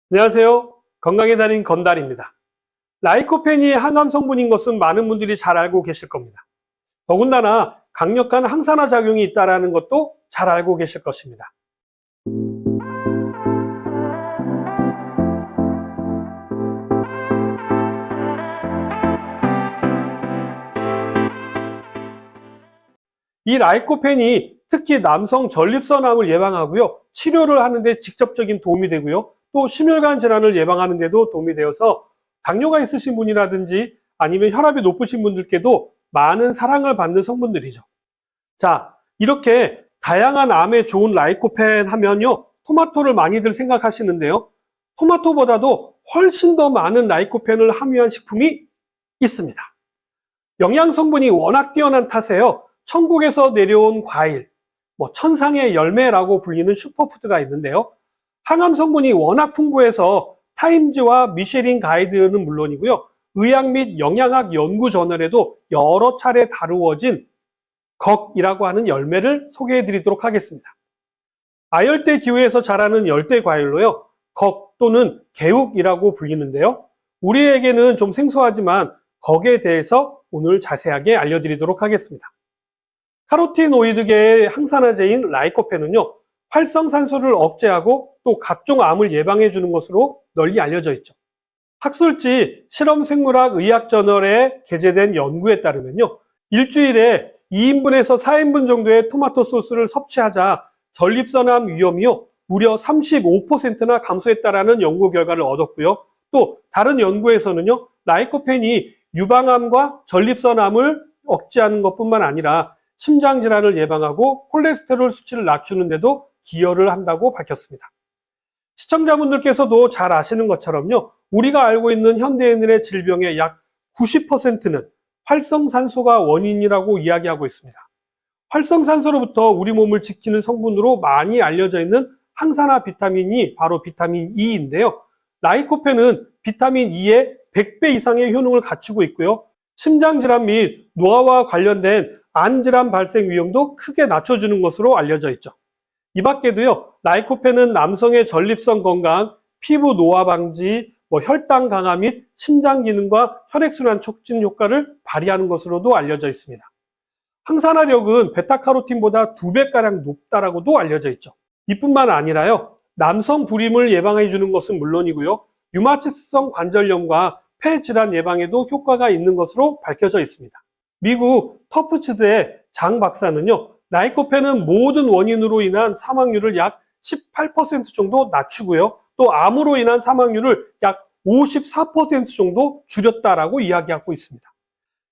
안녕하세요. 건강의 달인 건달입니다. 라이코펜이 항암 성분인 것은 많은 분들이 잘 알고 계실 겁니다. 더군다나 강력한 항산화 작용이 있다는 것도 잘 알고 계실 것입니다. 이 라이코펜이 특히 남성 전립선암을 예방하고요. 치료를 하는데 직접적인 도움이 되고요. 또 심혈관 질환을 예방하는 데도 도움이 되어서 당뇨가 있으신 분이라든지 아니면 혈압이 높으신 분들께도 많은 사랑을 받는 성분들이죠. 자, 이렇게 다양한 암에 좋은 라이코펜 하면요. 토마토를 많이들 생각하시는데요. 토마토보다도 훨씬 더 많은 라이코펜을 함유한 식품이 있습니다. 영양 성분이 워낙 뛰어난 탓에요. 천국에서 내려온 과일, 천상의 열매라고 불리는 슈퍼푸드가 있는데요. 항암 성분이 워낙 풍부해서 타임즈와 미쉐린 가이드는 물론이고요. 의학 및 영양학 연구 저널에도 여러 차례 다루어진 걱이라고 하는 열매를 소개해 드리도록 하겠습니다. 아열대 기후에서 자라는 열대 과일로요. 걱 또는 개욱이라고 불리는데요. 우리에게는 좀 생소하지만 걱에 대해서 오늘 자세하게 알려드리도록 하겠습니다. 카로티노이드계의 항산화제인 라이코펜은요, 활성산소를 억제하고 또 각종 암을 예방해 주는 것으로 널리 알려져 있죠. 학술지 실험생물학 의학저널에 게재된 연구에 따르면요, 일주일에 2인분에서 4인분 정도의 토마토 소스를 섭취하자 전립선암 위험이요, 무려 35%나 감소했다라는 연구 결과를 얻었고요. 또 다른 연구에서는요, 라이코펜이 유방암과 전립선암을 억제하는 것뿐만 아니라 심장질환을 예방하고 콜레스테롤 수치를 낮추는 데도 기여를 한다고 밝혔습니다. 시청자분들께서도 잘 아시는 것처럼요, 우리가 알고 있는 현대인들의 질병의 약 90%는 활성산소가 원인이라고 이야기하고 있습니다. 활성산소로부터 우리 몸을 지키는 성분으로 많이 알려져 있는 항산화 비타민이 바로 비타민 E인데요. 라이코펜은 비타민 E의 100배 이상의 효능을 갖추고 있고요. 심장질환 및 노화와 관련된 암질환 발생 위험도 크게 낮춰주는 것으로 알려져 있죠. 이 밖에도요, 라이코펜은 남성의 전립선 건강, 피부 노화 방지, 혈당 강화 및 심장 기능과 혈액순환 촉진 효과를 발휘하는 것으로도 알려져 있습니다. 항산화력은 베타카로틴보다 2배가량 높다라고도 알려져 있죠. 이뿐만 아니라요, 남성 불임을 예방해 주는 것은 물론이고요, 류마티스성 관절염과 폐 질환 예방에도 효과가 있는 것으로 밝혀져 있습니다. 미국 터프츠드의 장 박사는요, 라이코펜은 모든 원인으로 인한 사망률을 약 18% 정도 낮추고요, 또 암으로 인한 사망률을 약 54% 정도 줄였다라고 이야기하고 있습니다.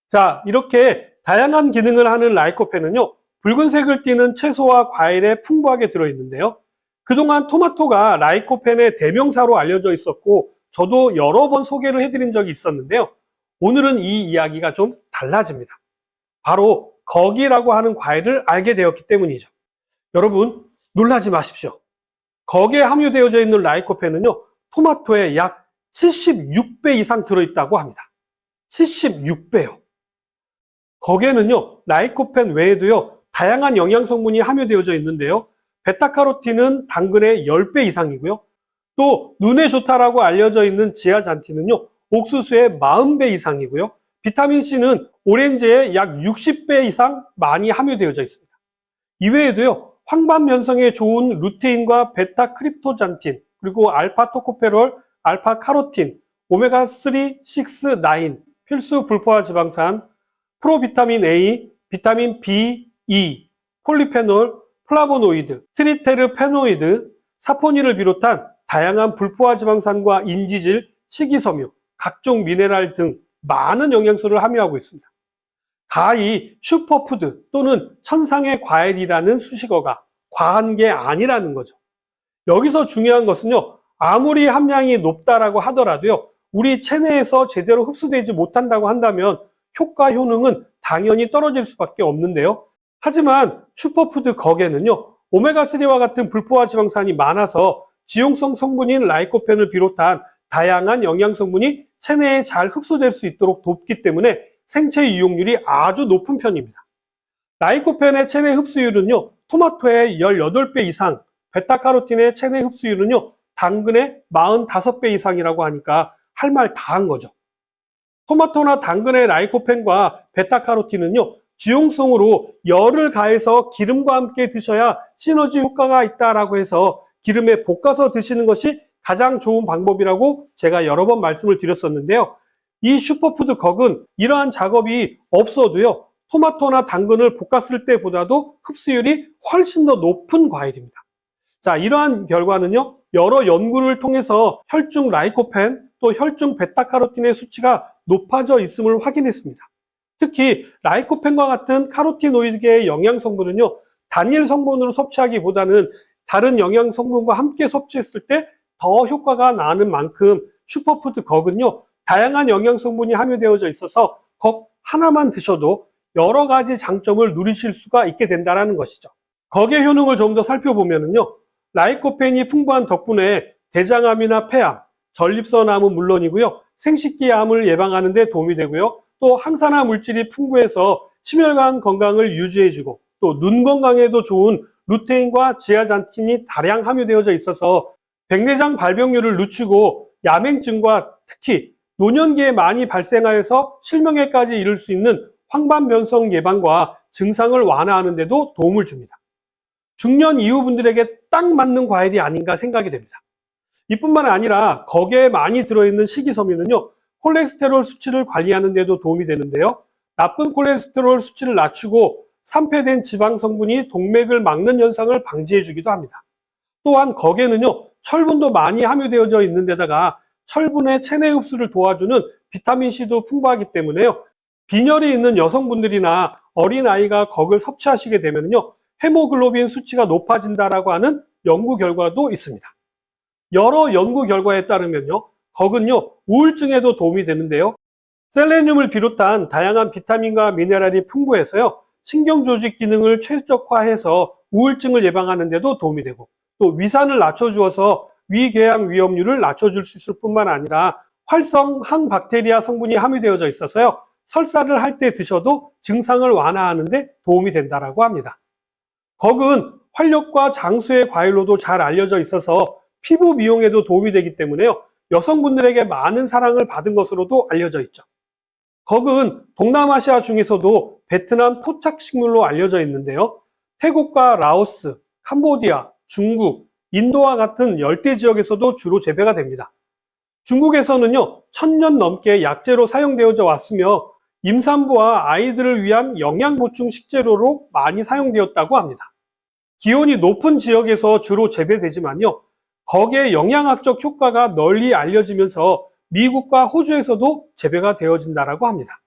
자, 이렇게 다양한 기능을 하는 라이코펜은요, 붉은색을 띠는 채소와 과일에 풍부하게 들어있는데요. 그동안 토마토가 라이코펜의 대명사로 알려져 있었고, 저도 여러 번 소개를 해드린 적이 있었는데요. 오늘은 이 이야기가 좀 달라집니다. 바로 걱이라고 하는 과일을 알게 되었기 때문이죠. 여러분, 놀라지 마십시오. 걱에 함유되어져 있는 라이코펜은요, 토마토의 약 76배 이상 들어있다고 합니다. 76배요. 걱에는요, 라이코펜 외에도요, 다양한 영양 성분이 함유되어져 있는데요. 베타카로틴은 당근의 10배 이상이고요. 또 눈에 좋다라고 알려져 있는 지아잔틴은요, 옥수수의 40배 이상이고요. 비타민C는 오렌지의 약 60배 이상 많이 함유되어져 있습니다. 이외에도요, 황반 면성에 좋은 루테인과 베타크립토잔틴, 그리고 알파토코페롤, 알파카로틴, 오메가3, 6, 9, 필수 불포화 지방산, 프로비타민 A, 비타민 B, E, 폴리페놀, 플라보노이드, 트리테르페노이드, 사포닌을 비롯한 다양한 불포화 지방산과 인지질, 식이섬유, 각종 미네랄 등 많은 영양소를 함유하고 있습니다. 가히 슈퍼푸드 또는 천상의 과일이라는 수식어가 과한 게 아니라는 거죠. 여기서 중요한 것은요, 아무리 함량이 높다라고 하더라도요, 우리 체내에서 제대로 흡수되지 못한다고 한다면 효과 효능은 당연히 떨어질 수밖에 없는데요. 하지만 슈퍼푸드 걱에는요, 오메가3와 같은 불포화 지방산이 많아서 지용성 성분인 라이코펜을 비롯한 다양한 영양 성분이 체내에 잘 흡수될 수 있도록 돕기 때문에 생체 이용률이 아주 높은 편입니다. 라이코펜의 체내 흡수율은요, 토마토의 18배 이상, 베타카로틴의 체내 흡수율은요, 당근의 45배 이상이라고 하니까 할 말 다 한 거죠. 토마토나 당근의 라이코펜과 베타카로틴은요, 지용성으로 열을 가해서 기름과 함께 드셔야 시너지 효과가 있다라고 해서 기름에 볶아서 드시는 것이 가장 좋은 방법이라고 제가 여러 번 말씀을 드렸었는데요. 이 슈퍼푸드 걱은 이러한 작업이 없어도요, 토마토나 당근을 볶았을 때보다도 흡수율이 훨씬 더 높은 과일입니다. 자, 이러한 결과는요, 여러 연구를 통해서 혈중 라이코펜 또 혈중 베타카로틴의 수치가 높아져 있음을 확인했습니다. 특히 라이코펜과 같은 카로티노이드계의 영양 성분은요, 단일 성분으로 섭취하기보다는 다른 영양 성분과 함께 섭취했을 때 더 효과가 나는 만큼 슈퍼푸드 걱은요, 다양한 영양 성분이 함유되어져 있어서 걱 하나만 드셔도 여러 가지 장점을 누리실 수가 있게 된다는 것이죠. 걱의 효능을 좀 더 살펴보면요, 라이코펜이 풍부한 덕분에 대장암이나 폐암, 전립선암은 물론이고요, 생식기암을 예방하는 데 도움이 되고요, 또 항산화 물질이 풍부해서 심혈관 건강을 유지해주고 또 눈 건강에도 좋은 루테인과 지아잔틴이 다량 함유되어져 있어서 백내장 발병률을 늦추고 야맹증과 특히 노년기에 많이 발생하여서 실명에까지 이를 수 있는 황반변성 예방과 증상을 완화하는 데도 도움을 줍니다. 중년 이후 분들에게 딱 맞는 과일이 아닌가 생각이 됩니다. 이뿐만 아니라 걱에 많이 들어있는 식이섬유는요, 콜레스테롤 수치를 관리하는 데도 도움이 되는데요, 나쁜 콜레스테롤 수치를 낮추고 산패된 지방 성분이 동맥을 막는 현상을 방지해 주기도 합니다. 또한 걱에는요, 철분도 많이 함유되어져 있는 데다가 철분의 체내 흡수를 도와주는 비타민C도 풍부하기 때문에요, 빈혈이 있는 여성분들이나 어린아이가 걱을 섭취하시게 되면요, 헤모글로빈 수치가 높아진다라고 하는 연구 결과도 있습니다. 여러 연구 결과에 따르면요, 걱은요, 우울증에도 도움이 되는데요, 셀레늄을 비롯한 다양한 비타민과 미네랄이 풍부해서요, 신경조직 기능을 최적화해서 우울증을 예방하는 데도 도움이 되고, 또 위산을 낮춰주어서 위궤양 위험률을 낮춰줄 수 있을 뿐만 아니라 활성 항박테리아 성분이 함유되어져 있어서요, 설사를 할 때 드셔도 증상을 완화하는 데 도움이 된다라고 합니다. 걱은 활력과 장수의 과일로도 잘 알려져 있어서 피부 미용에도 도움이 되기 때문에요, 여성분들에게 많은 사랑을 받은 것으로도 알려져 있죠. 걱은 동남아시아 중에서도 베트남 토착 식물로 알려져 있는데요, 태국과 라오스, 캄보디아, 중국, 인도와 같은 열대 지역에서도 주로 재배가 됩니다. 중국에서는요, 1000년 넘게 약재로 사용되어져 왔으며 임산부와 아이들을 위한 영양 보충 식재료로 많이 사용되었다고 합니다. 기온이 높은 지역에서 주로 재배되지만요, 걱의 영양학적 효과가 널리 알려지면서 미국과 호주에서도 재배가 되어진다고 합니다.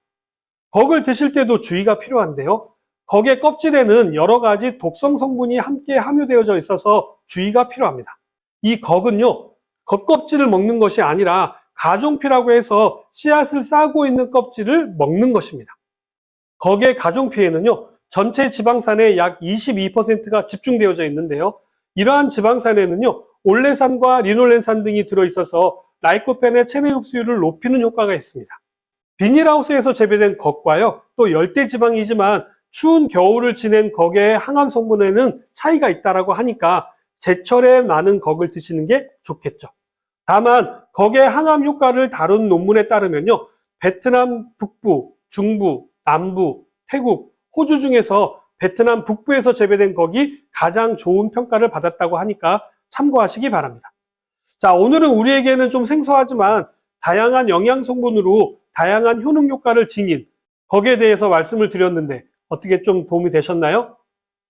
걱을 드실 때도 주의가 필요한데요, 걱의 껍질에는 여러 가지 독성 성분이 함께 함유되어져 있어서 주의가 필요합니다. 이 걱은요, 겉껍질을 먹는 것이 아니라 가종피라고 해서 씨앗을 싸고 있는 껍질을 먹는 것입니다. 걱의 가종피에는요, 전체 지방산의 약 22%가 집중되어져 있는데요, 이러한 지방산에는요, 올레산과 리놀렌산 등이 들어있어서 라이코펜의 체내 흡수율을 높이는 효과가 있습니다. 비닐하우스에서 재배된 걱과요, 또 열대지방이지만 추운 겨울을 지낸 걱의 항암 성분에는 차이가 있다고 하니까 제철에 나는 걱을 드시는 게 좋겠죠. 다만 걱의 항암 효과를 다룬 논문에 따르면요, 베트남 북부, 중부, 남부, 태국, 호주 중에서 베트남 북부에서 재배된 걱이 가장 좋은 평가를 받았다고 하니까 참고하시기 바랍니다. 자, 오늘은 우리에게는 좀 생소하지만 다양한 영양 성분으로 다양한 효능 효과를 지닌 걱에 대해서 말씀을 드렸는데 어떻게 좀 도움이 되셨나요?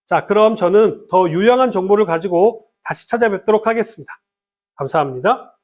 자, 그럼 저는 더 유용한 정보를 가지고 다시 찾아뵙도록 하겠습니다. 감사합니다.